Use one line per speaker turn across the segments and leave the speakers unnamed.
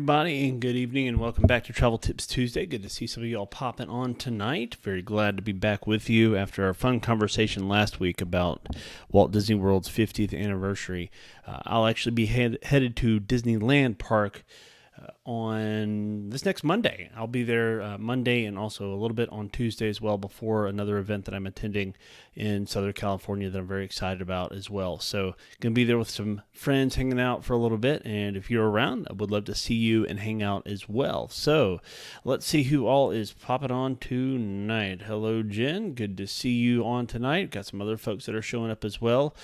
everybody, and good evening, and welcome back to Travel Tips Tuesday. Good to see some of you all popping on tonight. Very glad to be back with you after our fun conversation last week about Walt Disney World's 50th anniversary. I'll actually be headed to Disneyland Park on this next Monday. I'll be there Monday and also a little bit on Tuesday as well before another event that I'm attending in Southern California that I'm very excited about as well. So going to be there with some friends hanging out for a little bit, and if you're around, I would love to see you and hang out as well. So let's see who all is popping on tonight. Hello, Jen. Good to see you on tonight. Got some other folks that are showing up as well.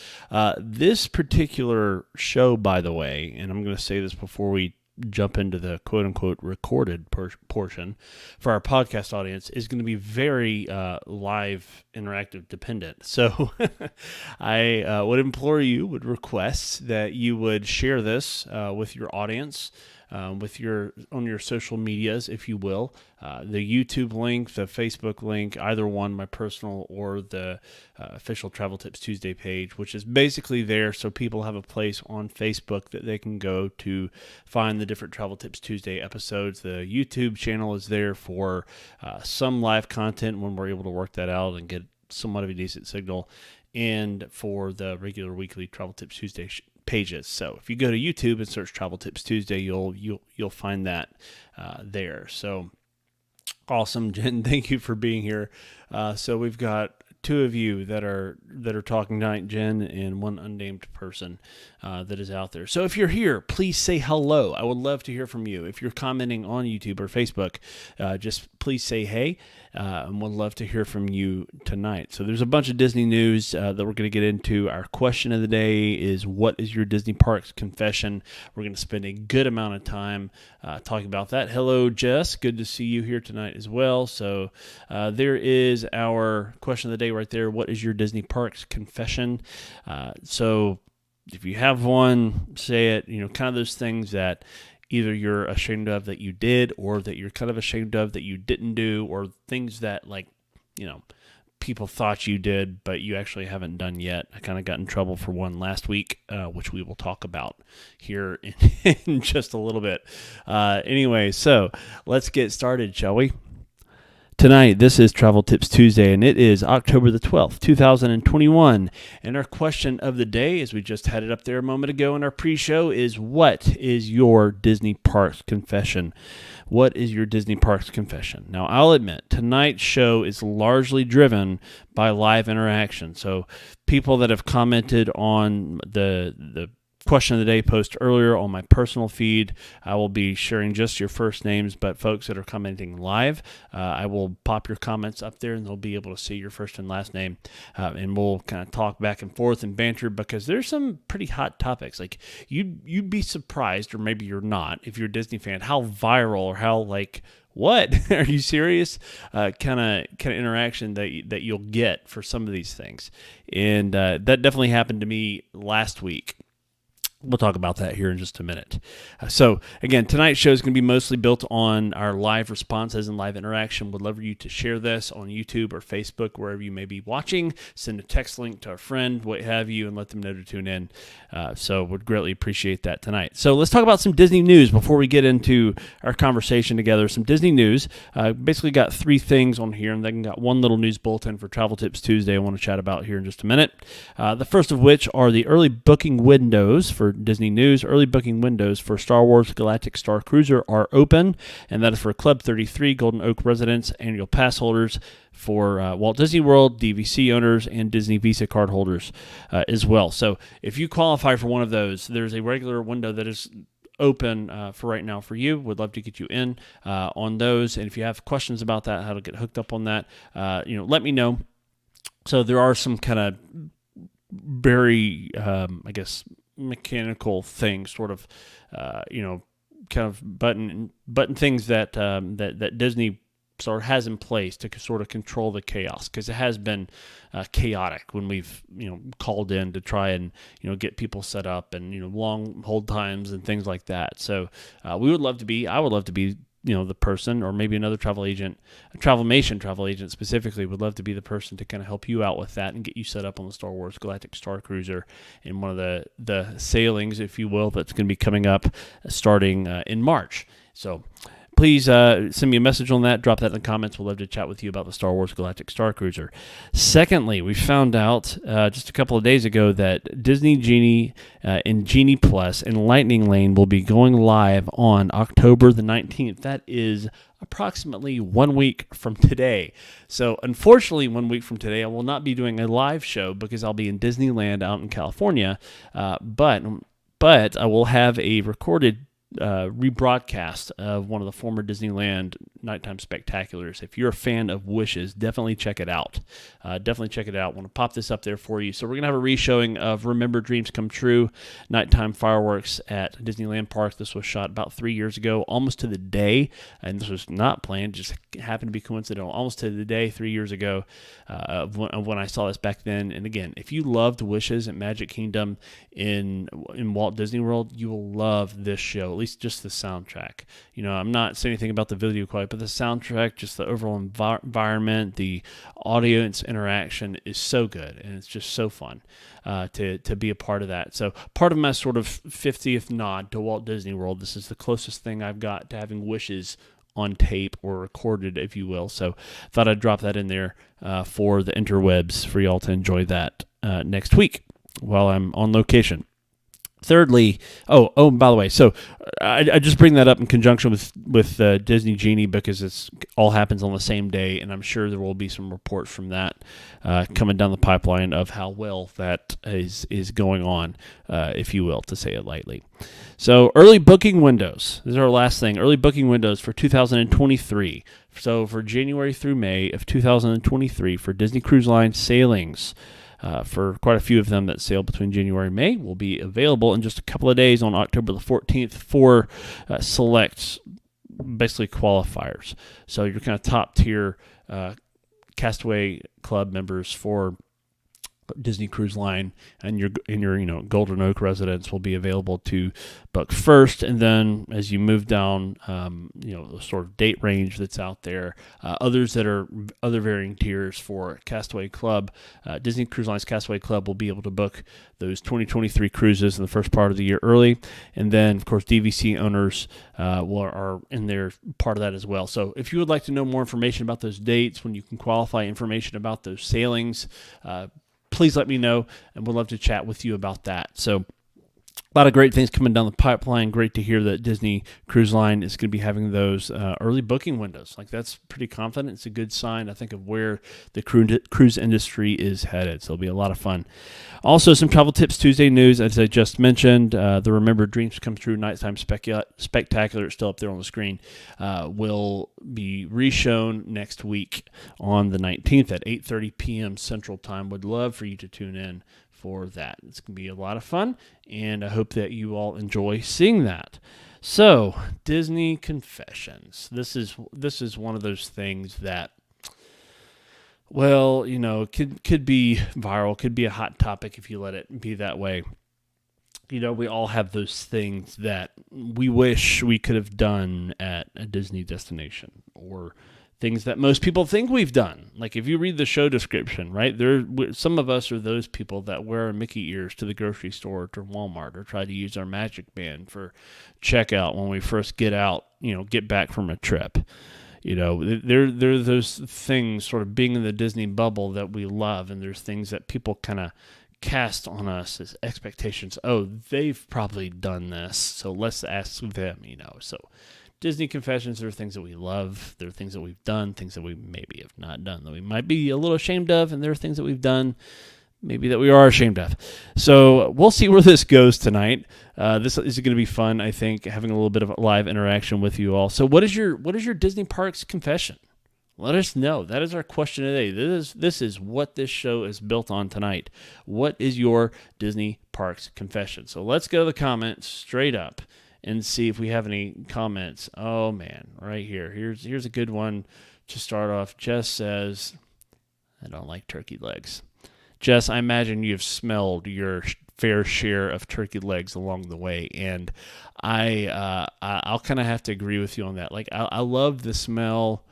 This particular show, by the way, and I'm going to say this before we jump into the quote-unquote recorded portion for our podcast audience, is going to be very live interactive dependent. So I would request that you would share this with your audience, on your social medias, if you will. The YouTube link, the Facebook link, either one, my personal or the official Travel Tips Tuesday page, which is basically there so people have a place on Facebook that they can go to find the different Travel Tips Tuesday episodes. The YouTube channel is there for some live content when we're able to work that out and get somewhat of a decent signal, and for the regular weekly Travel Tips Tuesday pages. So if you go to YouTube and search Travel Tips Tuesday, you'll find that there. So awesome, Jen. Thank you for being here. So we've got two of you that are talking tonight, Jen, and one unnamed person that is out there. So if you're here, please say hello. I would love to hear from you. If you're commenting on YouTube or Facebook, just please say hey, and we'd love to hear from you tonight. So there's a bunch of Disney news that we're going to get into. Our question of the day is, what is your Disney Parks confession? We're going to spend a good amount of time talking about that. Hello, Jess. Good to see you here tonight as well. So there is our question of the day right there. What is your Disney Parks confession? So if you have one, say it. Kind of those things that either you're ashamed of that you did, or that you're kind of ashamed of that you didn't do, or things that people thought you did, but you actually haven't done yet. I kind of got in trouble for one last week, which we will talk about here in just a little bit. Anyway, so let's get started, shall we? Tonight, this is Travel Tips Tuesday, and it is October the 12th, 2021. And our question of the day, as we just had it up there a moment ago in our pre-show, is, what is your Disney Parks confession? What is your Disney Parks confession? Now, I'll admit, tonight's show is largely driven by live interaction. So people that have commented on the question of the day post earlier on my personal feed, I will be sharing just your first names, but folks that are commenting live, I will pop your comments up there and they'll be able to see your first and last name, and we'll kind of talk back and forth and banter, because there's some pretty hot topics. Like you'd be surprised, or maybe you're not, if you're a Disney fan, how viral, or how what? Are you serious? Kind of interaction that you'll get for some of these things. And that definitely happened to me last week. We'll talk about that here in just a minute. So, again, tonight's show is going to be mostly built on our live responses and live interaction. Would love for you to share this on YouTube or Facebook, wherever you may be watching. Send a text link to a friend, what have you, and let them know to tune in. So would greatly appreciate that tonight. So let's talk about some Disney news before we get into our conversation together. Some Disney news. Basically got three things on here, and then got one little news bulletin for Travel Tips Tuesday I want to chat about here in just a minute. The first of which are the early booking windows for Disney news. Early booking windows for Star Wars Galactic Star Cruiser are open, and that is for Club 33 Golden Oak residents, annual pass holders, for Walt Disney World, DVC owners, and Disney Visa card holders as well. So if you qualify for one of those, there's a regular window that is open for right now for you. Would love to get you in on those, and if you have questions about that, how to get hooked up on that, let me know. So there are some kind of very, mechanical things, sort of, kind of button things that that Disney sort of has in place to sort of control the chaos, because it has been chaotic when we've called in to try and get people set up, and long hold times and things like that. So I would love to be the person, or maybe another travel agent, a Travelmation travel agent specifically, would love to be the person to kind of help you out with that and get you set up on the Star Wars Galactic Star Cruiser in one of the sailings, if you will, that's going to be coming up starting in March. So please send me a message on that. Drop that in the comments. We'll love to chat with you about the Star Wars Galactic Star Cruiser. Secondly, we found out just a couple of days ago that Disney Genie and Genie Plus and Lightning Lane will be going live on October the 19th. That is approximately 1 week from today. So unfortunately, 1 week from today, I will not be doing a live show because I'll be in Disneyland out in California. But I will have a recorded rebroadcast of one of the former Disneyland nighttime spectaculars. If you're a fan of Wishes, definitely check it out. Want to pop this up there for you. So we're going to have a re-showing of Remember Dreams Come True nighttime fireworks at Disneyland Park. This was shot about 3 years ago, almost to the day, and this was not planned, just happened to be coincidental, almost to the day 3 years ago of when I saw this back then. And again, if you loved Wishes at Magic Kingdom in Walt Disney World, you will love this show, at least just the soundtrack. I'm not saying anything about the video quality, but the soundtrack, just the overall environment, the audience interaction is so good, and it's just so fun to be a part of that. So part of my sort of 50th nod to Walt Disney World, this is the closest thing I've got to having Wishes on tape or recorded, if you will. So thought I'd drop that in there for the interwebs for y'all to enjoy that next week while I'm on location. Thirdly, by the way, so I just bring that up in conjunction with Disney Genie because it's all happens on the same day, and I'm sure there will be some reports from that coming down the pipeline of how well that is going on, if you will, to say it lightly. So early booking windows. This is our last thing. Early booking windows for 2023. So for January through May of 2023 for Disney Cruise Line sailings. For quite a few of them that sail between January and May will be available in just a couple of days on October the 14th for select, basically qualifiers. So your kind of top tier Castaway Club members for Disney Cruise Line and your Golden Oak residents will be available to book first, and then as you move down the sort of date range that's out there, others that are other varying tiers for Castaway Club, Disney Cruise Line's Castaway Club will be able to book those 2023 cruises in the first part of the year early, and then of course DVC owners are in there part of that as well. So if you would like to know more information about those dates, when you can qualify, information about those sailings, please let me know, and we'd love to chat with you about that. So a lot of great things coming down the pipeline. Great to hear that Disney Cruise Line is going to be having those early booking windows. That's pretty confident. It's a good sign, I think, of where the cruise industry is headed. So it'll be a lot of fun. Also, some Travel Tips Tuesday news, as I just mentioned. The Remember Dreams Come True Nighttime Spectacular, it's still up there on the screen, will be reshown next week on the 19th at 8:30 p.m. Central Time. Would love for you to tune in for that. It's going to be a lot of fun, and I hope that you all enjoy seeing that. So, Disney Confessions. This is one of those things that, well, could be viral, could be a hot topic if you let it be that way. We all have those things that we wish we could have done at a Disney destination, or things that most people think we've done. Like if you read the show description, right? Some of us are those people that wear our Mickey ears to the grocery store or to Walmart, or try to use our Magic Band for checkout when we first get back from a trip. There are those things sort of being in the Disney bubble that we love, and there's things that people kind of cast on us as expectations. Oh, they've probably done this, so let's ask them, So Disney Confessions are things that we love. There are things that we've done, things that we maybe have not done, that we might be a little ashamed of, and there are things that we've done maybe that we are ashamed of. So we'll see where this goes tonight. This is going to be fun, I think, having a little bit of live interaction with you all. So what is your Disney Parks confession? Let us know. That is our question today. This is what this show is built on tonight. What is your Disney Parks confession? So let's go to the comments straight up and see if we have any comments. Oh man, right here. Here's a good one to start off. Jess says, I don't like turkey legs. Jess, I imagine you've smelled your fair share of turkey legs along the way, and I'll kind of have to agree with you on that. Like I love the smell,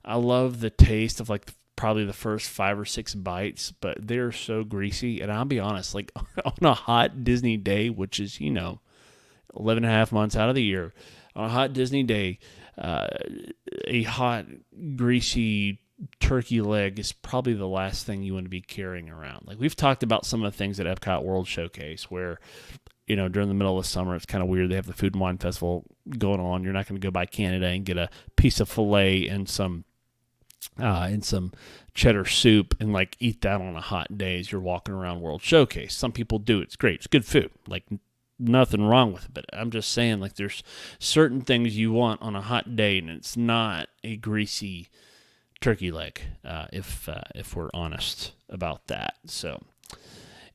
I love the taste of like probably the first 5 or 6 bites, but they're so greasy. And I'll be honest, like on a hot Disney day, which is 11 and a half months out of the year, on a hot Disney day, a hot greasy turkey leg is probably the last thing you want to be carrying around. Like we've talked about some of the things at Epcot World Showcase where, during the middle of summer, it's kind of weird. They have the Food and Wine Festival going on. You're not going to go by Canada and get a piece of filet and some cheddar soup and like eat that on a hot day as you're walking around World Showcase. Some people do. It's great. It's good food. Like nothing wrong with it. But I'm just saying, like there's certain things you want on a hot day, and it's not a greasy turkey leg, if we're honest about that. So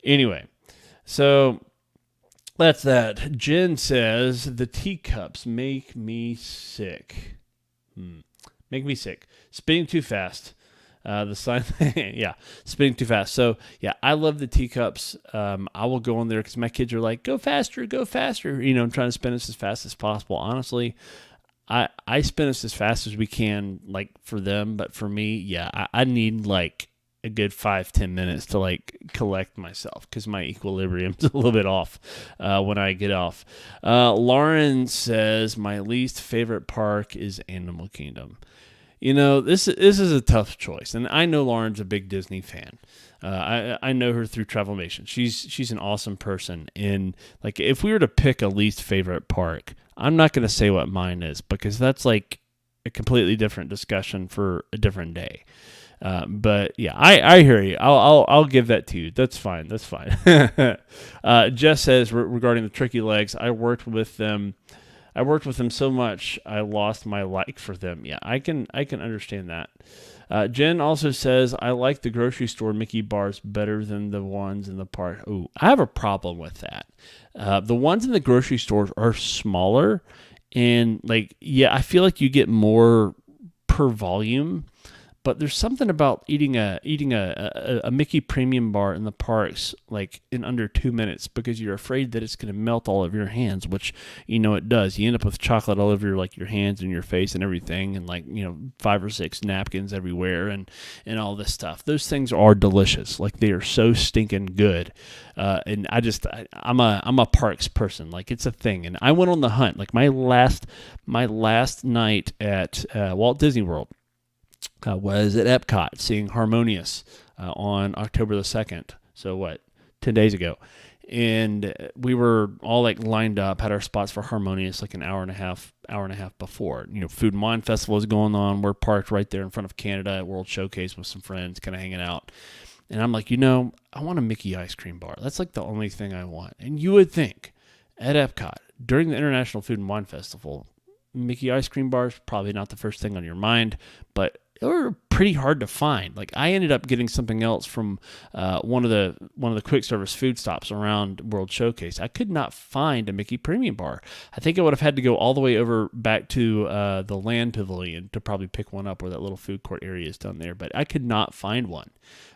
anyway, that's that. Jen says the teacups make me sick. Make me sick. Spinning too fast. The sign, yeah, spinning too fast. So yeah, I love the teacups. I will go on there because my kids are like, go faster. I'm trying to spin us as fast as possible. Honestly, I spin us as fast as we can, like for them, but for me, yeah, I need like a good 5-10 minutes to like collect myself because my equilibrium's a little bit off when I get off. Lauren says my least favorite park is Animal Kingdom. This is a tough choice, and I know Lauren's a big Disney fan. I know her through Travelmation. She's an awesome person, and like if we were to pick a least favorite park, I'm not going to say what mine is because that's like a completely different discussion for a different day. But yeah, I hear you. I'll give that to you. That's fine. Jess says regarding the turkey legs, I worked with them so much I lost my like for them. Yeah, I can understand that. Jen also says I like the grocery store Mickey bars better than the ones in the park. Ooh, I have a problem with that. The ones in the grocery stores are smaller, and like I feel like you get more per volume. But there's something about eating a Mickey premium bar in the parks like in under 2 minutes because you're afraid that it's going to melt all over your hands, which it does. You end up with chocolate all over your hands and your face and everything, and 5 or 6 napkins everywhere and all this stuff. Those things are delicious. Like they are so stinking good. And I'm a parks person. Like it's a thing. And I went on the hunt. Like my last night at Walt Disney World. Was at Epcot seeing Harmonious on October the 2nd. So 10 days ago. And we were all like lined up, had our spots for Harmonious like an hour and a half before. Food and Wine Festival is going on. We're parked right there in front of Canada at World Showcase with some friends kind of hanging out. And I'm like, I want a Mickey ice cream bar. That's like the only thing I want. And you would think at Epcot during the International Food and Wine Festival, Mickey ice cream bars, probably not the first thing on your mind, but they were pretty hard to find. Like I ended up getting something else from one of the quick service food stops around World Showcase. I could not find a Mickey Premium bar. I think I would have had to go all the way over back to the Land Pavilion to probably pick one up where that little food court area is down there. But I could not find one.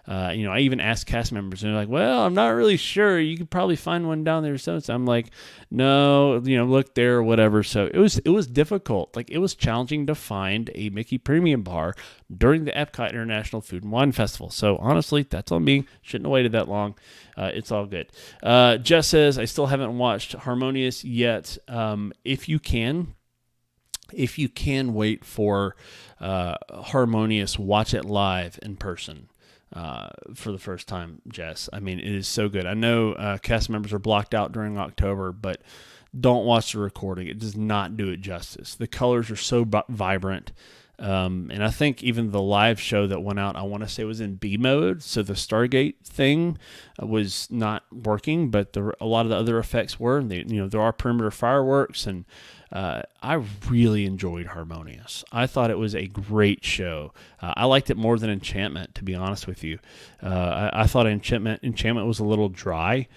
I even asked cast members, and they're like, well, I'm not really sure. You could probably find one down there. So I'm like, no, look there or whatever. So it was difficult. Like it was challenging to find a Mickey Premium bar during the Epcot International Food and Wine Festival. So honestly, that's on me. Shouldn't have waited that long. It's all good. Jess says, I still haven't watched Harmonious yet. If you can wait for Harmonious, watch it live in person. For the first time, Jess. I mean, it is so good. I know cast members are blocked out during October, but don't watch the recording. It does not do it justice. The colors are so vibrant. And I think even the live show that went out, I want to say was in B mode. So the Stargate thing was not working, but a lot of the other effects were. And there are perimeter fireworks, and I really enjoyed Harmonious. I thought it was a great show. I liked it more than Enchantment, to be honest with you. I thought Enchantment was a little dry.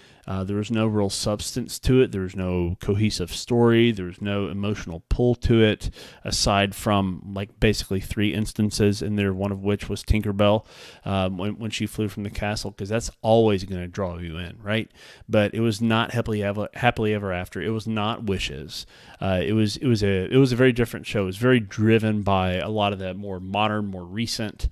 There was no real substance to it. There was no cohesive story. There was no emotional pull to it, aside from like basically 3 instances in there, one of which was Tinkerbell when she flew from the castle, because that's always going to draw you in, right? But it was not happily ever after. It was not Wishes. It was a very different show. It was very driven by a lot of the more modern, more recent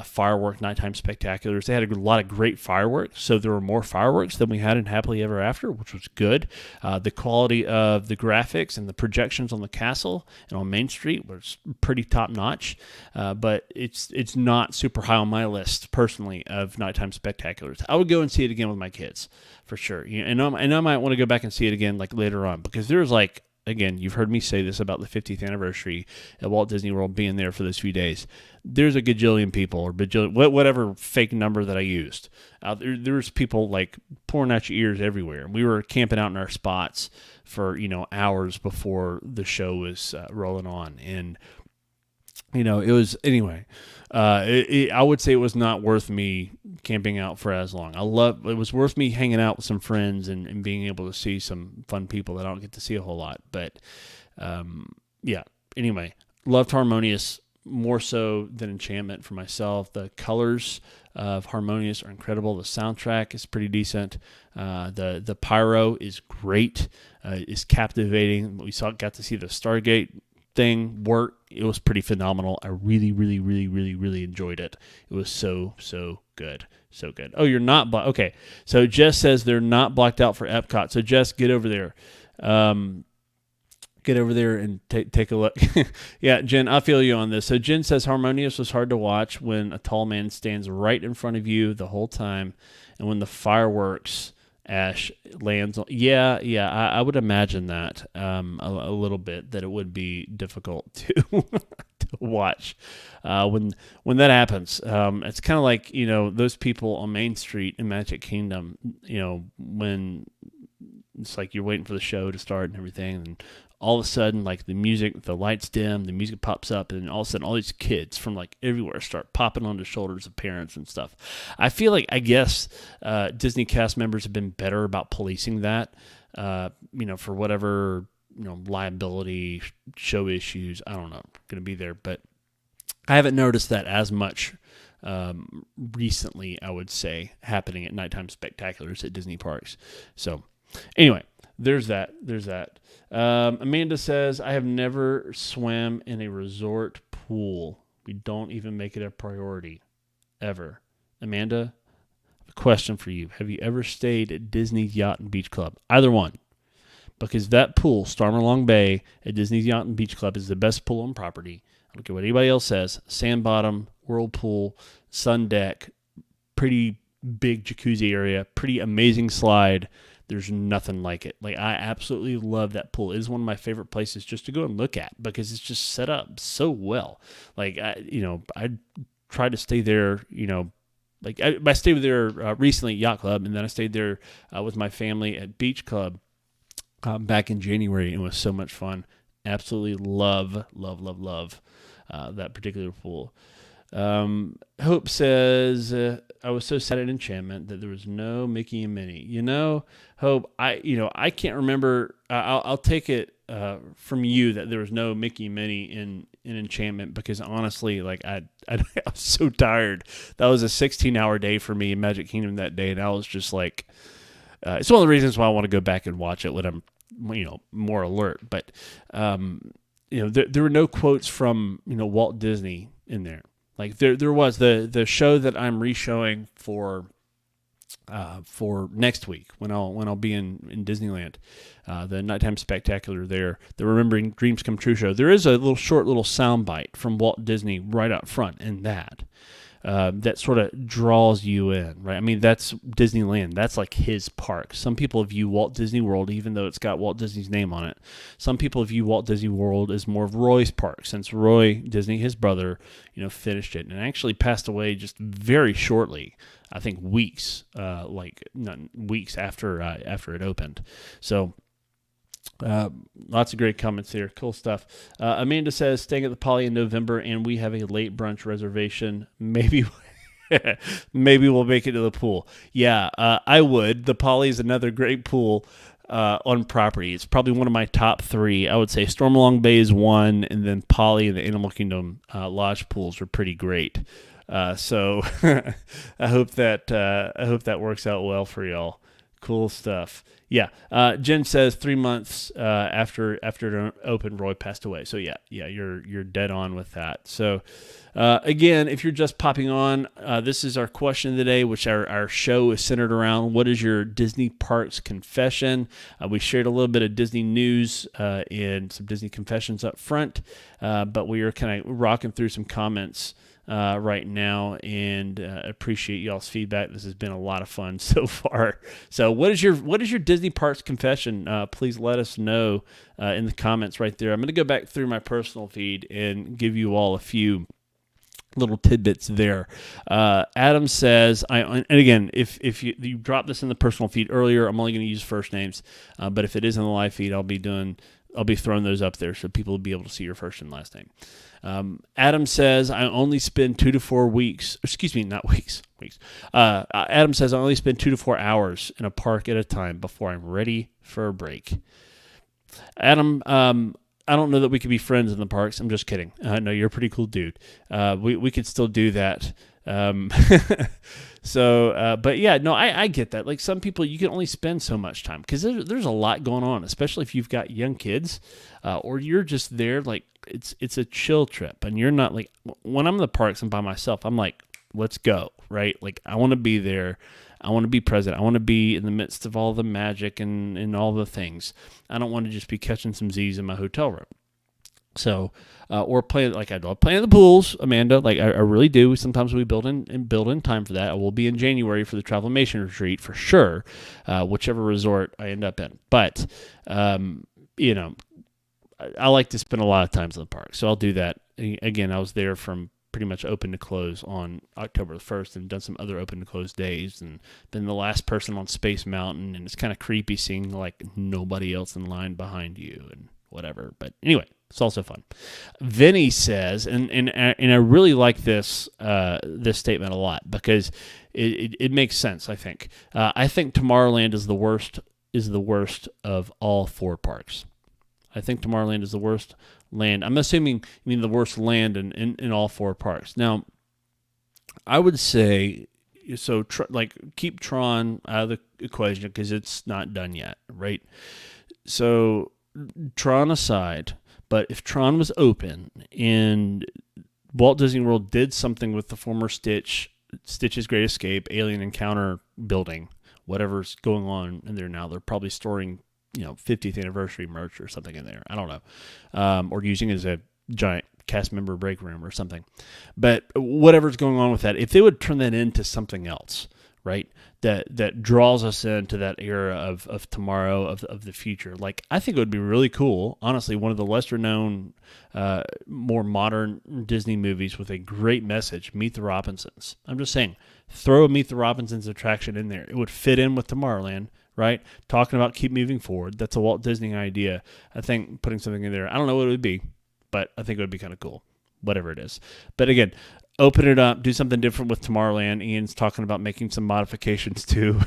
firework nighttime spectaculars. They had a lot of great fireworks, so there were more fireworks than we had in Happily Ever After, which was good. The quality of the graphics and the projections on the castle and on Main Street was pretty top notch, but it's not super high on my list personally of nighttime spectaculars. I would go and see it again with my kids for sure, and I might want to go back and see it again like later on, because there's like, again, you've heard me say this about the 50th anniversary at Walt Disney World being there for those few days. There's a gajillion people, or whatever fake number that I used. There's people like pouring out your ears everywhere. We were camping out in our spots for hours before the show was rolling on, and it was anyway. I would say it was not worth me camping out for as long. It was worth me hanging out with some friends and being able to see some fun people that I don't get to see a whole lot. But yeah. Anyway, loved Harmonious more so than Enchantment for myself. The colors of Harmonious are incredible. The soundtrack is pretty decent. The pyro is great. Is captivating. Got to see the Stargate thing work. It was pretty phenomenal. I really, really, really, really, really enjoyed it. It was so good. So good. Oh, you're not okay. So Jess says they're not blocked out for Epcot. So Jess, get over there. Get over there and take a look. Yeah, Jen, I feel you on this. So Jen says Harmonious was hard to watch when a tall man stands right in front of you the whole time, and when the fireworks ash lands on. Yeah, I would imagine that a little bit, that it would be difficult to to watch when that happens. It's kind of like those people on Main Street in Magic Kingdom. When it's like you're waiting for the show to start and everything, and all of a sudden, like the music, the lights dim, the music pops up, and all of a sudden all these kids from like everywhere start popping on the shoulders of parents and stuff. I feel like, I guess, Disney cast members have been better about policing that, for whatever, liability, show issues, I don't know, going to be there. But I haven't noticed that as much recently, I would say, happening at nighttime spectaculars at Disney parks. So anyway, there's that. Amanda says, I have never swam in a resort pool. We don't even make it a priority. Ever. Amanda, a question for you. Have you ever stayed at Disney's Yacht and Beach Club? Either one. Because that pool, Stormalong Bay at Disney's Yacht and Beach Club, is the best pool on property. I don't care what anybody else says. Sand bottom, whirlpool, sun deck, pretty big jacuzzi area, pretty amazing slide. There's nothing like it. Like, I absolutely love that pool. It is one of my favorite places just to go and look at, because it's just set up so well. Like, I tried to stay there, I stayed there recently at Yacht Club, and then I stayed there with my family at Beach Club back in January. It was so much fun. Absolutely love that particular pool. Hope says, I was so sad at Enchantment that there was no Mickey and Minnie. Hope, I can't remember. I'll take it from you that there was no Mickey and Minnie in Enchantment, because honestly, like I was so tired. That was a 16-hour day for me in Magic Kingdom that day, and I was just like, it's one of the reasons why I want to go back and watch it when I'm, more alert. But there were no quotes from Walt Disney in there. Like there was the show that I'm re-showing for next week when I'll be in Disneyland, the nighttime spectacular there, the Remembering Dreams Come True show. There is a short sound bite from Walt Disney right up front in that sort of draws you in, right? I mean, that's Disneyland. That's like his park. Some people view Walt Disney World, even though it's got Walt Disney's name on it. Some people view Walt Disney World as more of Roy's park, since Roy Disney, his brother, finished it and actually passed away just very shortly. I think weeks, weeks after it opened. So. Lots of great comments here. Cool stuff. Amanda says, staying at the Poly in November, and we have a late brunch reservation. Maybe Maybe we'll make it to the pool. Yeah, I would. The Poly is another great pool on property. It's probably one of my top three. I would say Stormalong Bay is one, and then Poly and the Animal Kingdom Lodge pools are pretty great. So I hope that works out well for y'all. Cool stuff. Yeah. Jen says 3 months after it opened, Roy passed away. So yeah, you're dead on with that. So again, if you're just popping on, this is our question of the day, which our show is centered around. What is your Disney Parks confession? We shared a little bit of Disney news and some Disney confessions up front, but we are kind of rocking through some comments right now, and appreciate y'all's feedback. This has been a lot of fun so far. So what is your Disney Parks confession? Please let us know in the comments right there. I'm going to go back through my personal feed and give you all a few little tidbits there. Adam says, and again, if you drop this in the personal feed earlier, I'm only going to use first names, but if it is in the live feed, I'll be throwing those up there so people will be able to see your first and last name. Adam says, I only spend 2 to 4 weeks. Excuse me, not weeks. Adam says, I only spend 2 to 4 hours in a park at a time before I'm ready for a break. Adam, I don't know that we could be friends in the parks. I'm just kidding. No, you're a pretty cool dude. We could still do that. But yeah, no, I get that. Like some people, you can only spend so much time because there's a lot going on, especially if you've got young kids, or you're just there. Like it's a chill trip, and you're not like when I'm in the parks and by myself. I'm like, let's go, right? Like I want to be there. I want to be present. I want to be in the midst of all the magic and all the things. I don't want to just be catching some Z's in my hotel room. So, or play like I do. Play in the pools, Amanda. Like I really do. Sometimes we build in time for that. I will be in January for the Travelmation retreat for sure, whichever resort I end up in. But, I like to spend a lot of times in the park, so I'll do that. Again, I was there from pretty much open to close on October the 1st and done some other open to close days and been the last person on Space Mountain, and it's kind of creepy seeing like nobody else in line behind you and whatever. But anyway, it's also fun. Vinny says, and I really like this statement a lot because it makes sense. I think Tomorrowland is the worst of all 4 parks. I think Tomorrowland is the worst land. I'm assuming you mean the worst land in all 4 parks. Now, I would say so. Keep Tron out of the equation because it's not done yet, right? So Tron aside. But if Tron was open and Walt Disney World did something with the former Stitch's Great Escape, Alien Encounter building, whatever's going on in there now, they're probably storing, 50th anniversary merch or something in there. I don't know. Or using it as a giant cast member break room or something. But whatever's going on with that, if they would turn that into something else, right, that draws us into that era of tomorrow, of the future. Like, I think it would be really cool, honestly, one of the lesser-known, more modern Disney movies with a great message, Meet the Robinsons. I'm just saying, throw a Meet the Robinsons attraction in there. It would fit in with Tomorrowland, right? Talking about keep moving forward. That's a Walt Disney idea. I think putting something in there, I don't know what it would be, but I think it would be kind of cool, whatever it is. But again, open it up, do something different with Tomorrowland. Ian's talking about making some modifications to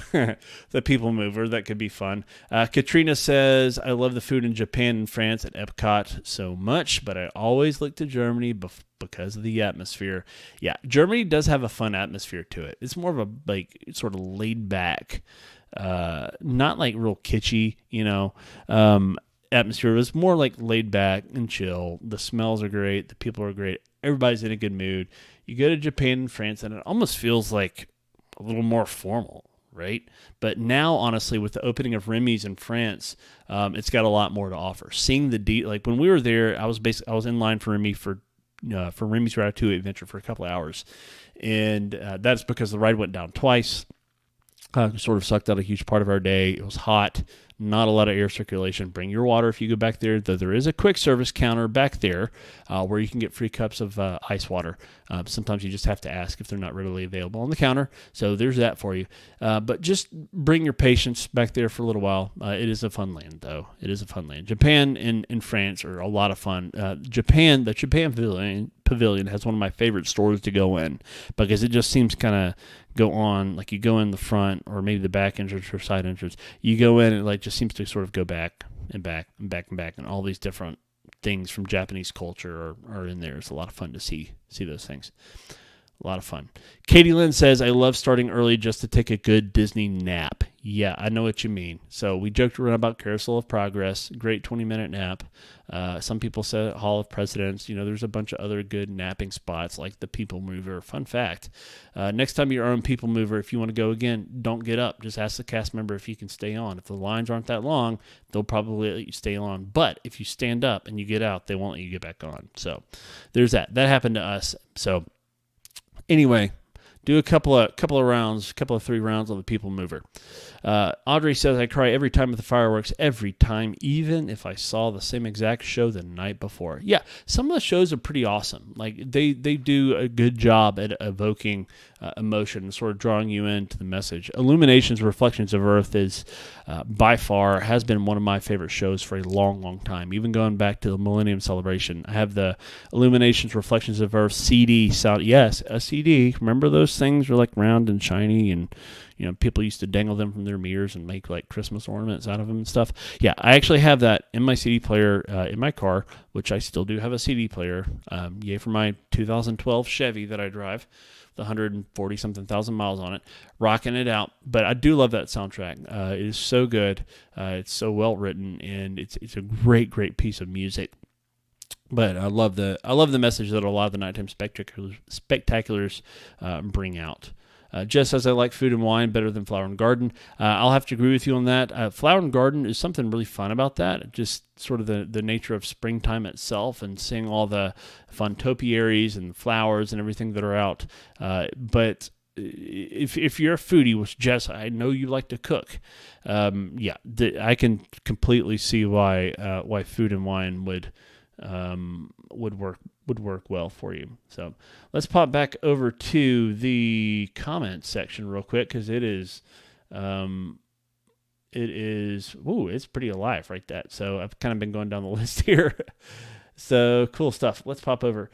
the People Mover. That could be fun. Katrina says, I love the food in Japan and France at Epcot so much, but I always look to Germany because of the atmosphere. Yeah, Germany does have a fun atmosphere to it. It's more of a sort of laid back, not like real kitschy, atmosphere. It was more like laid back and chill. The smells are great. The people are great. Everybody's in a good mood. You go to Japan and France, and it almost feels like a little more formal, right? But now, honestly, with the opening of Remy's in France, it's got a lot more to offer. Seeing like when we were there, I was in line for Remy for Remy's Ratatouille Adventure for a couple of hours, and that's because the ride went down twice. Sort of sucked out a huge part of our day. It was hot, not a lot of air circulation. Bring your water if you go back there, though there is a quick service counter back there where you can get free cups of ice water. Sometimes you just have to ask if they're not readily available on the counter. So there's that for you. But just bring your patients back there for a little while. It is a fun land, though. It is a fun land. Japan and France are a lot of fun. The Japan Pavilion has one of my favorite stores to go in because it just seems kind of go on, like you go in the front or maybe the back entrance or side entrance. You go in and it like just seems to sort of go back and back and back and back, and all these different things from Japanese culture are in there. It's a lot of fun to see those things. A lot of fun. Katie Lynn says, I love starting early just to take a good Disney nap. Yeah, I know what you mean. So we joked around about Carousel of Progress, great 20-minute nap. Some people said Hall of Presidents. There's a bunch of other good napping spots like the People Mover. Fun fact, next time you're on People Mover, if you want to go again, don't get up. Just ask the cast member if you can stay on. If the lines aren't that long, they'll probably let you stay on. But if you stand up and you get out, they won't let you get back on. So there's that. That happened to us. So anyway, do a couple of rounds, 3 rounds on the People Mover. Audrey says, I cry every time at the fireworks, every time, even if I saw the same exact show the night before. Yeah, some of the shows are pretty awesome. Like they do a good job at evoking emotion and sort of drawing you into the message. Illuminations, Reflections of Earth is by far has been one of my favorite shows for a long, long time. Even going back to the Millennium Celebration, I have the Illuminations, Reflections of Earth CD sound. Yes, a CD. Remember those things were like round and shiny, and people used to dangle them from their mirrors and make like Christmas ornaments out of them and stuff. Yeah, I actually have that in my CD player in my car, which I still do have a CD player. Yay for my 2012 Chevy that I drive, with 140-something thousand miles on it, rocking it out. But I do love that soundtrack. It is so good. It's so well written, and it's a great piece of music. But I love the message that a lot of the nighttime spectaculars bring out. Jess says, I like food and wine better than Flower and Garden. I'll have to agree with you on that. Flower and Garden is something really fun about that. Just sort of the nature of springtime itself and seeing all the fun topiaries and flowers and everything that are out. But if you're a foodie, which Jess, I know you like to cook, I can completely see why food and wine would work well for you. So let's pop back over to the comments section real quick, because it's pretty alive right that. So I've kind of been going down the list here. So cool stuff. Let's pop over.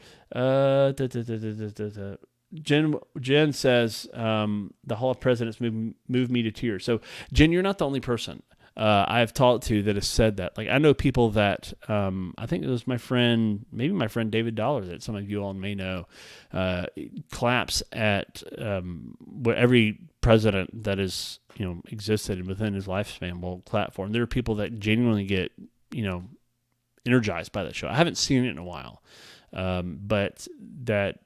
Jen says, the Hall of Presidents moved me to tears. So Jen, you're not the only person I've talked to that has said that. Like, I know people that, I think it was maybe my friend David Dollar, that some of you all may know, claps at every president that has, existed within his lifespan will clap for him. There are people that genuinely get, energized by that show. I haven't seen it in a while, but that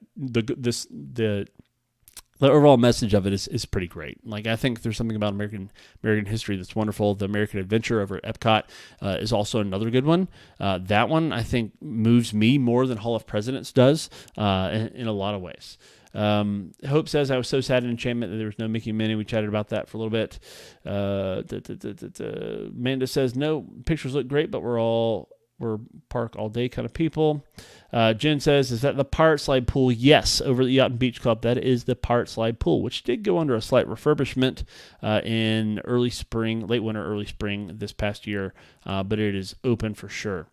the overall message of it is pretty great. Like, I think there's something about American history that's wonderful. The American Adventure over at Epcot is also another good one. That one, I think, moves me more than Hall of Presidents does in a lot of ways. Hope says, I was so sad in Enchantment that there was no Mickey and Minnie. We chatted about that for a little bit. Amanda says, no, pictures look great, but we're park all day kind of people. Jen says, is that the Pirate Slide pool? Yes, over at the Yacht and Beach Club. That is the Pirate Slide pool, which did go under a slight refurbishment in late winter, early spring this past year, but it is open for sure.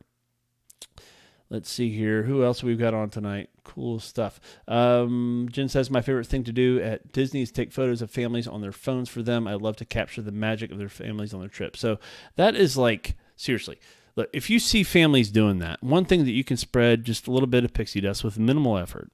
Let's see here. Who else we've got on tonight? Cool stuff. Jen says, my favorite thing to do at Disney is take photos of families on their phones for them. I love to capture the magic of their families on their trip. So that is like, seriously, look, if you see families doing that, one thing that you can spread just a little bit of pixie dust with minimal effort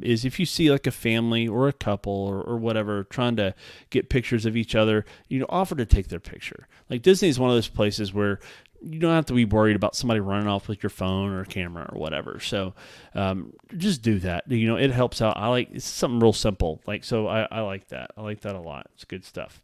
is if you see like a family or a couple or whatever trying to get pictures of each other, offer to take their picture. Like, Disney is one of those places where you don't have to be worried about somebody running off with your phone or camera or whatever. So just do that. It helps out. It's something real simple. Like, so I like that. I like that a lot. It's good stuff.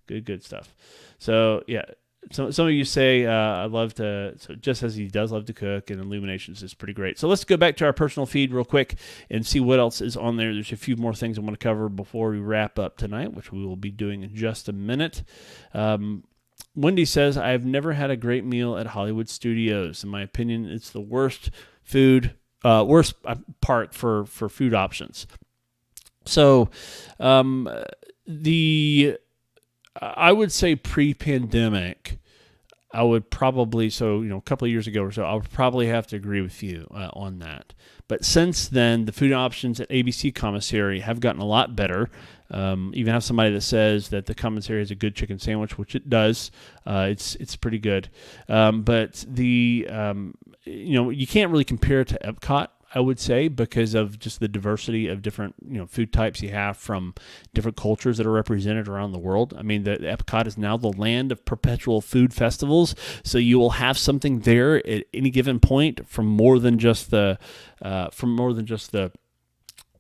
Good stuff. So yeah. Some of you say, I love to, so just as he does love to cook, and Illuminations is pretty great. So let's go back to our personal feed real quick and see what else is on there. There's a few more things I want to cover before we wrap up tonight, which we will be doing in just a minute. Wendy says, I have never had a great meal at Hollywood Studios. In my opinion, it's the worst worst park for food options. So, I would say pre-pandemic, I would probably, a couple of years ago or so, I would probably have to agree with you on that. But since then, the food options at ABC Commissary have gotten a lot better. Even have somebody that says that the commissary has a good chicken sandwich, which it does. It's pretty good. But you can't really compare it to Epcot, I would say, because of just the diversity of different food types you have from different cultures that are represented around the world. I mean, the Epcot is now the land of perpetual food festivals, so you will have something there at any given point from more than just the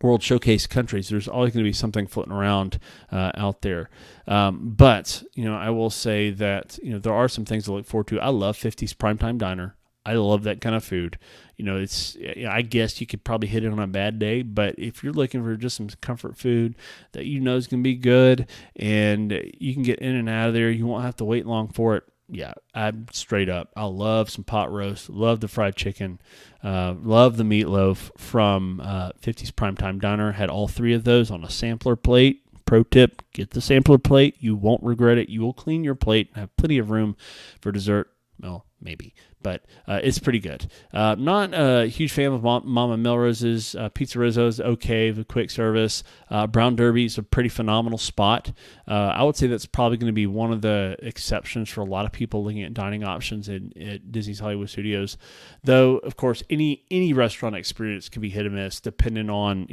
World Showcase countries. There's always going to be something floating around out there. But I will say that there are some things to look forward to. I love 50's Primetime Diner. I love that kind of food. I guess you could probably hit it on a bad day, but if you're looking for just some comfort food that is going to be good and you can get in and out of there, you won't have to wait long for it. Yeah, I'm straight up. I love some pot roast, love the fried chicken, love the meatloaf from 50's Primetime Diner. Had all three of those on a sampler plate. Pro tip, get the sampler plate. You won't regret it. You will clean your plate and have plenty of room for dessert. Well, maybe, but it's pretty good. Not a huge fan of Mama Melrose's. Pizza Rizzo is okay with quick service. Brown Derby is a pretty phenomenal spot. I would say that's probably going to be one of the exceptions for a lot of people looking at dining options at Disney's Hollywood Studios. Though, of course, any restaurant experience can be hit or miss depending on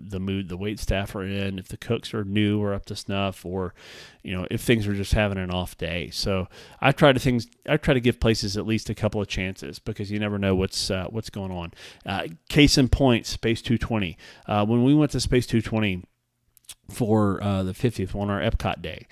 the mood the wait staff are in, if the cooks are new or up to snuff, or if things are just having an off day. So I try to give places at least a couple of chances because you never know what's going on. Case in point, Space 220. When we went to Space 220 for the 50th on our Epcot day,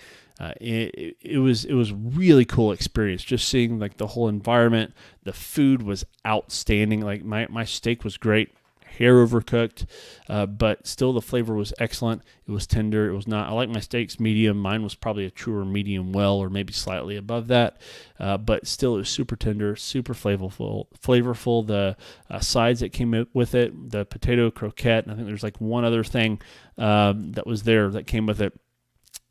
it was really cool experience just seeing like the whole environment. The food was outstanding. Like my steak was great. Hair overcooked, but still the flavor was excellent. It was tender. It was not. I like my steaks medium. Mine was probably a truer medium well, or maybe slightly above that, but still it was super tender, super flavorful. The sides that came with it, the potato croquette, and I think there's like one other thing that was there that came with it.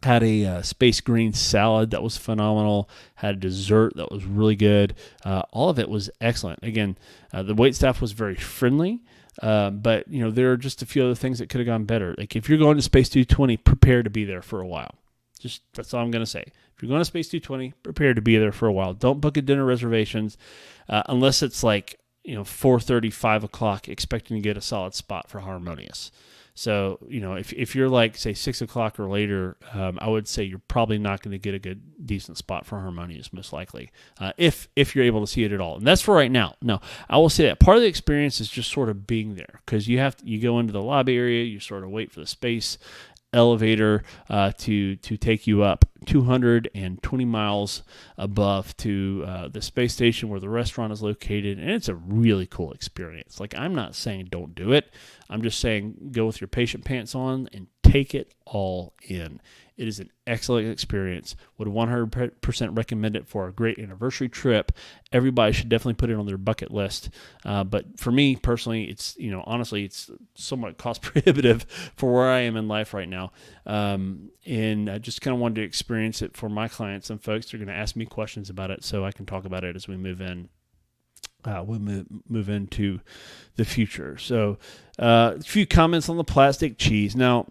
Had a space green salad that was phenomenal. Had a dessert that was really good. All of it was excellent. Again, the waitstaff was very friendly. But there are just a few other things that could have gone better. Like if you're going to Space 220, prepare to be there for a while. Just that's all I'm going to say. If you're going to Space 220, prepare to be there for a while. Don't book a dinner reservations unless it's like 4:30, 5 o'clock, expecting to get a solid spot for Harmonious. So, if you're like, say, 6 o'clock or later, I would say you're probably not going to get a decent spot for Harmonious, most likely, if you're able to see it at all. And that's for right now. No, I will say that part of the experience is just sort of being there because you go into the lobby area, you sort of wait for the space elevator to take you up 220 miles above to the space station where the restaurant is located, and it's a really cool experience. Like, I'm not saying don't do it. I'm just saying go with your patient pants on and take it all in. It is an excellent experience. Would 100% recommend it for a great anniversary trip. Everybody should definitely put it on their bucket list. But for me personally, it's honestly, it's somewhat cost prohibitive for where I am in life right now. And I just kind of wanted to experience it for my clients and folks. They're going to ask me questions about it, so I can talk about it as we move in. We'll move into the future. So, a few comments on the plastic cheese. Now,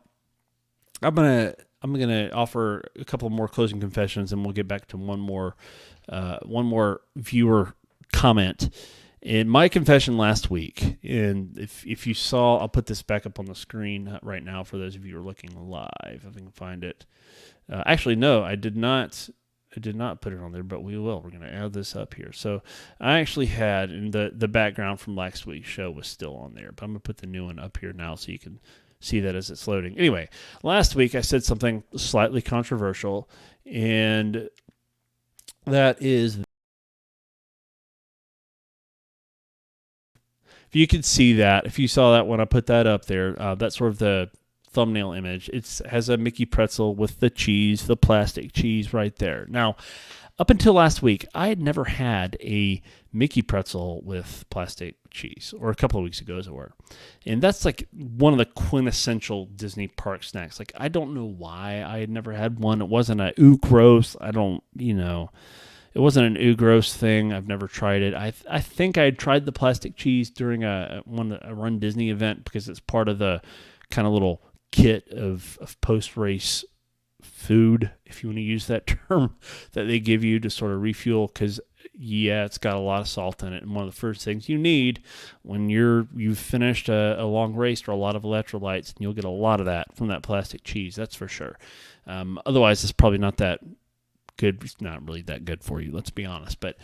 I'm gonna offer a couple more closing confessions, and we'll get back to one more viewer comment. In my confession last week, and if you saw, I'll put this back up on the screen right now for those of you who are looking live, if I can find it. Actually, no, I did not put it on there, but we will. We're going to add this up here. So I actually had, and the background from last week's show was still on there, but I'm going to put the new one up here now so you can see that as it's loading. Anyway, last week I said something slightly controversial, and that is, if you could see that, if you saw that when I put that up there, that's sort of the thumbnail image, it has a Mickey pretzel with the cheese, the plastic cheese right there. Now, up until last week, I had never had a Mickey pretzel with plastic cheese, or a couple of weeks ago, as it were. And that's like one of the quintessential Disney park snacks. Like, I don't know why I had never had one. It wasn't a ooh gross. It wasn't an ooh gross thing. I've never tried it. I think I had tried the plastic cheese during a Run Disney event because it's part of the kind of little kit of post-race food, if you want to use that term, that they give you to sort of refuel, because it's got a lot of salt in it, and one of the first things you need when you've finished a long race or a lot of electrolytes, and you'll get a lot of that from that plastic cheese, that's for sure. Otherwise, it's probably not that good. It's not really that good for you, let's be honest. But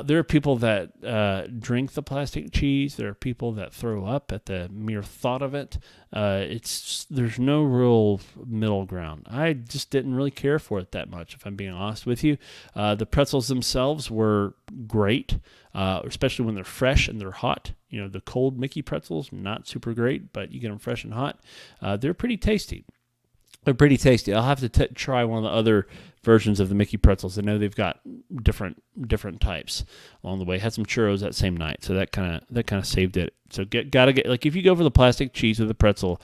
there are people that drink the plastic cheese. There are people that throw up at the mere thought of it. There's no real middle ground. I just didn't really care for it that much, if I'm being honest with you. The pretzels themselves were great, especially when they're fresh and they're hot. The cold Mickey pretzels, not super great, but you get them fresh and hot. They're pretty tasty. They're pretty tasty. I'll have to try one of the other versions of the Mickey pretzels. I know they've got different types along the way. Had some churros that same night, so that kind of saved it. So gotta get, like, if you go for the plastic cheese with the pretzel,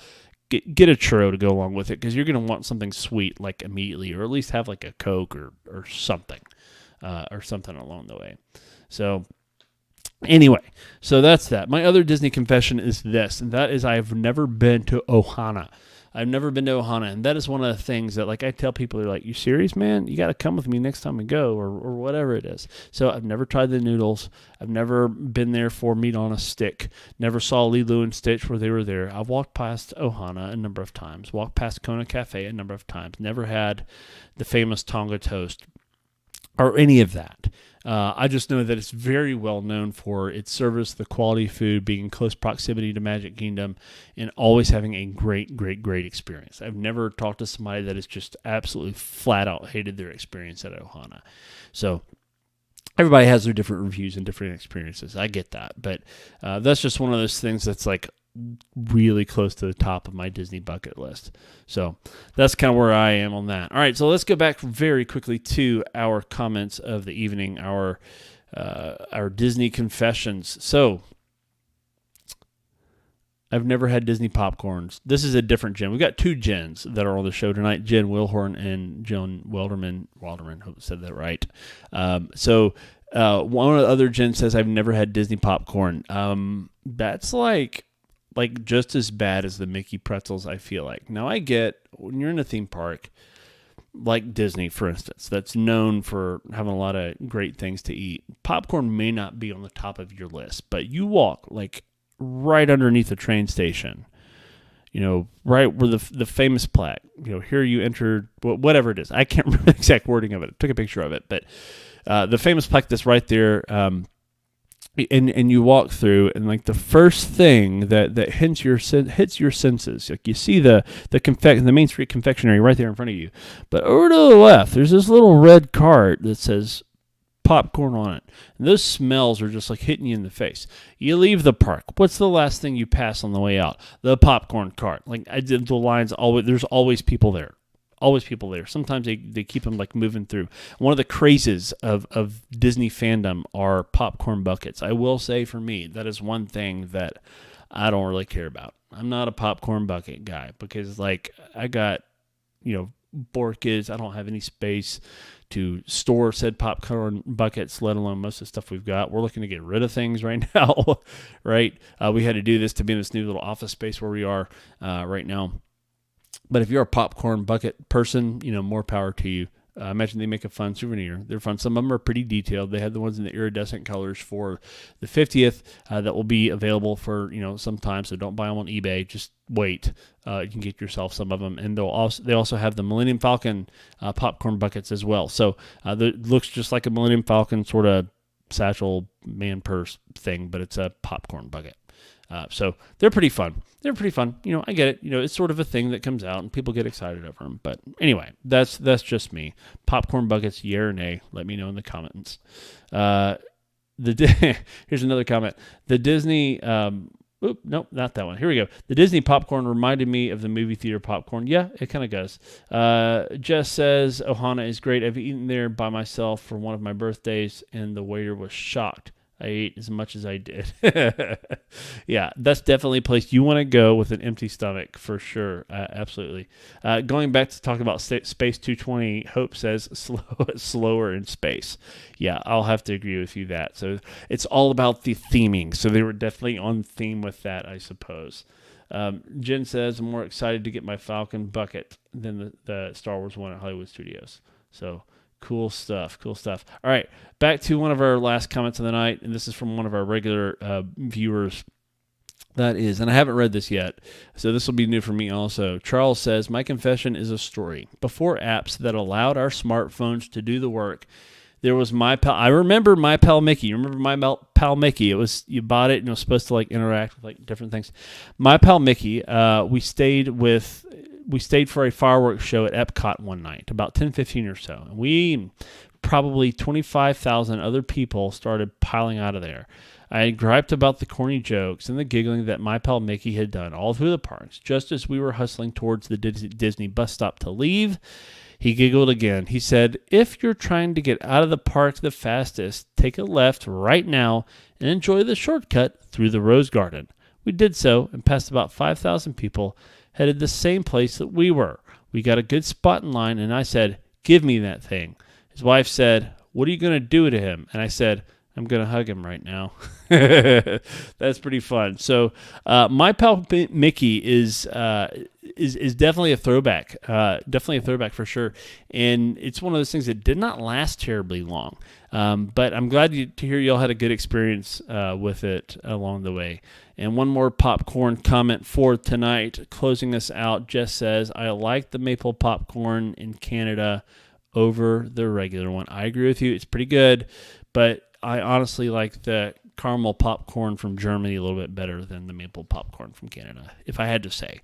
get a churro to go along with it, because you're gonna want something sweet like immediately, or at least have like a Coke or something along the way. So anyway, so that's that. My other Disney confession is this, and that is I have never been to Ohana. I've never been to Ohana, and that is one of the things that, like, I tell people, they're like, "You serious, man? You got to come with me next time we go," or whatever it is. So I've never tried the noodles. I've never been there for meat on a stick. Never saw Lilo and Stitch where they were there. I've walked past Ohana a number of times. Walked past Kona Cafe a number of times. Never had the famous Tonga toast or any of that. I just know that it's very well known for its service, the quality food, being in close proximity to Magic Kingdom, and always having a great, great, great experience. I've never talked to somebody that has just absolutely flat out hated their experience at Ohana. So everybody has their different reviews and different experiences. I get that. But that's just one of those things that's like really close to the top of my Disney bucket list. So that's kind of where I am on that. All right, so let's go back very quickly to our comments of the evening, our Disney confessions. So I've never had Disney popcorns. This is a different Jen. We've got two Jens that are on the show tonight, Jen Wilhorn and Joan Welderman. Hope I said that right. So one of the other Jen says, I've never had Disney popcorn. That's like just as bad as the Mickey pretzels, I feel like. Now, I get when you're in a theme park, like Disney, for instance, that's known for having a lot of great things to eat. Popcorn may not be on the top of your list, but you walk like right underneath the train station, right where the famous plaque, here you entered, whatever it is. I can't remember the exact wording of it. I took a picture of it, but the famous plaque that's right there, and you walk through, and like the first thing that hits your senses, like you see the Main Street confectionery right there in front of you, but over to the left there's this little red cart that says popcorn on it, and those smells are just like hitting you in the face. You leave the park, what's the last thing you pass on the way out? The popcorn cart. Like, the lines always, there's always people there. Always people there. Sometimes they keep them like moving through. One of the crazes of Disney fandom are popcorn buckets. I will say, for me, that is one thing that I don't really care about. I'm not a popcorn bucket guy because, like, I got 4 kids. I don't have any space to store said popcorn buckets, let alone most of the stuff we've got. We're looking to get rid of things right now, right? We had to do this to be in this new little office space where we are right now. But if you're a popcorn bucket person, more power to you. Imagine they make a fun souvenir. They're fun. Some of them are pretty detailed. They have the ones in the iridescent colors for the 50th that will be available for some time. So don't buy them on eBay. Just wait. You can get yourself some of them. And they also have the Millennium Falcon popcorn buckets as well. So it looks just like a Millennium Falcon sort of satchel man purse thing, but it's a popcorn bucket. So they're pretty fun. I get it. It's sort of a thing that comes out and people get excited over them. But anyway, that's just me. Popcorn buckets, yeah or nay? Let me know in the comments. Here's another comment. The Disney Oop, nope, not that one. Here we go. The Disney popcorn reminded me of the movie theater popcorn. Yeah, it kind of does. Jess says, Ohana is great. I've eaten there by myself for one of my birthdays, and the waiter was shocked I ate as much as I did. Yeah, that's definitely a place you want to go with an empty stomach for sure. Absolutely. Going back to talk about Space 220, Hope says slower in space. Yeah, I'll have to agree with you that. So it's all about the theming. So they were definitely on theme with that, I suppose. Jen says, I'm more excited to get my Falcon bucket than the Star Wars one at Hollywood Studios. So cool stuff. All right, back to one of our last comments of the night, and this is from one of our regular viewers. That is, and I haven't read this yet, so this will be new for me also. Charles says, my confession is a story. Before apps that allowed our smartphones to do the work, there was My Pal. I remember My Pal Mickey. You remember My Pal Mickey? It was, you bought it and it was supposed to like interact with like different things. My Pal Mickey, we stayed for a fireworks show at Epcot one night, about 10:15 or so. And we, probably 25,000 other people started piling out of there. I had griped about the corny jokes and the giggling that My Pal Mickey had done all through the parks. Just as we were hustling towards the Disney bus stop to leave, he giggled again. He said, if you're trying to get out of the park the fastest, take a left right now and enjoy the shortcut through the Rose Garden. We did so and passed about 5,000 people headed the same place that we were. We got a good spot in line, and I said, give me that thing. His wife said, what are you going to do to him? And I said, I'm going to hug him right now. That's pretty fun. So My Pal Mickey is definitely a throwback. Definitely a throwback for sure. And it's one of those things that did not last terribly long. But I'm glad to hear y'all had a good experience with it along the way. And one more popcorn comment for tonight. Closing us out, Jess says, I like the maple popcorn in Canada over the regular one. I agree with you. It's pretty good. But I honestly like the caramel popcorn from Germany a little bit better than the maple popcorn from Canada, if I had to say.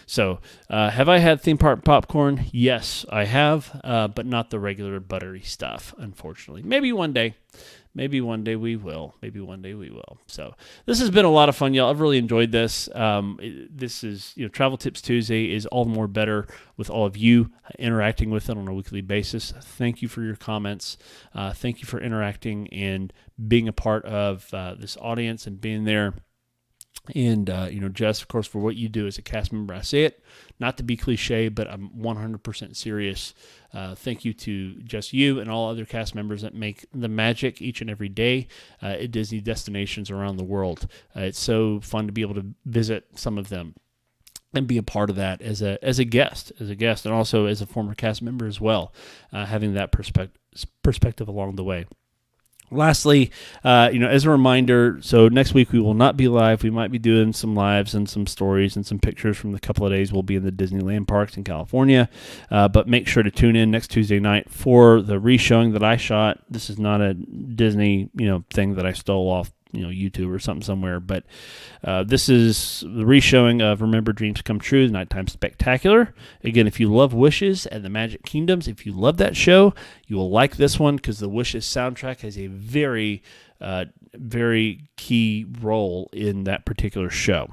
So, have I had theme park popcorn? Yes, I have, but not the regular buttery stuff, unfortunately. Maybe one day. Maybe one day we will. So this has been a lot of fun, y'all. I've really enjoyed this. This is, Travel Tips Tuesday is all the more better with all of you interacting with it on a weekly basis. Thank you for your comments. Thank you for interacting and being a part of this audience and being there. And, Jess, of course, for what you do as a cast member. I say it not to be cliche, but I'm 100% serious. Thank you to just you and all other cast members that make the magic each and every day at Disney destinations around the world. It's so fun to be able to visit some of them and be a part of that as a guest, and also as a former cast member as well, having that perspective along the way. Lastly, as a reminder, so next week we will not be live. We might be doing some lives and some stories and some pictures from the couple of days we'll be in the Disneyland parks in California. But make sure to tune in next Tuesday night for the re-showing that I shot. This is not a Disney, thing that I stole off YouTube or something somewhere, but this is the re-showing of Remember Dreams Come True, the Nighttime Spectacular. Again, if you love Wishes and the Magic Kingdoms, if you love that show, you will like this one because the Wishes soundtrack has a very, very key role in that particular show.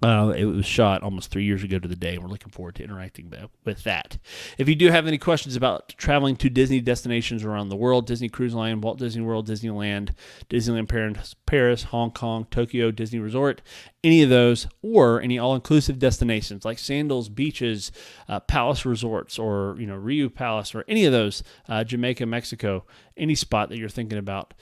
It was shot almost 3 years ago to the day, and we're looking forward to interacting with that. If you do have any questions about traveling to Disney destinations around the world, Disney Cruise Line, Walt Disney World, Disneyland Paris, Hong Kong, Tokyo, Disney Resort, any of those, or any all-inclusive destinations like Sandals, Beaches, Palace Resorts, or Riu Palace, or any of those, Jamaica, Mexico, any spot that you're thinking about,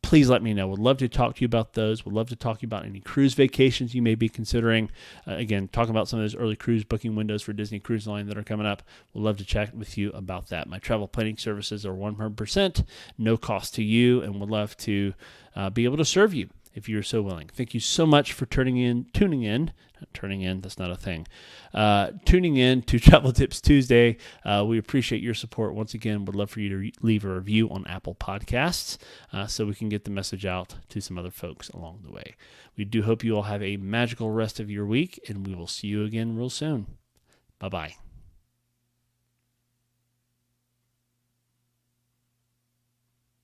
please let me know. Would love to talk to you about those. Would love to talk to you about any cruise vacations you may be considering. Again, talking about some of those early cruise booking windows for Disney Cruise Line that are coming up. Would love to chat with you about that. My travel planning services are 100% no cost to you, and would love to be able to serve you if you're so willing. Thank you so much for tuning in, that's not a thing. Tuning in to Travel Tips Tuesday. We appreciate your support. Once again, would love for you to leave a review on Apple Podcasts so we can get the message out to some other folks along the way. We do hope you all have a magical rest of your week, and we will see you again real soon. Bye-bye.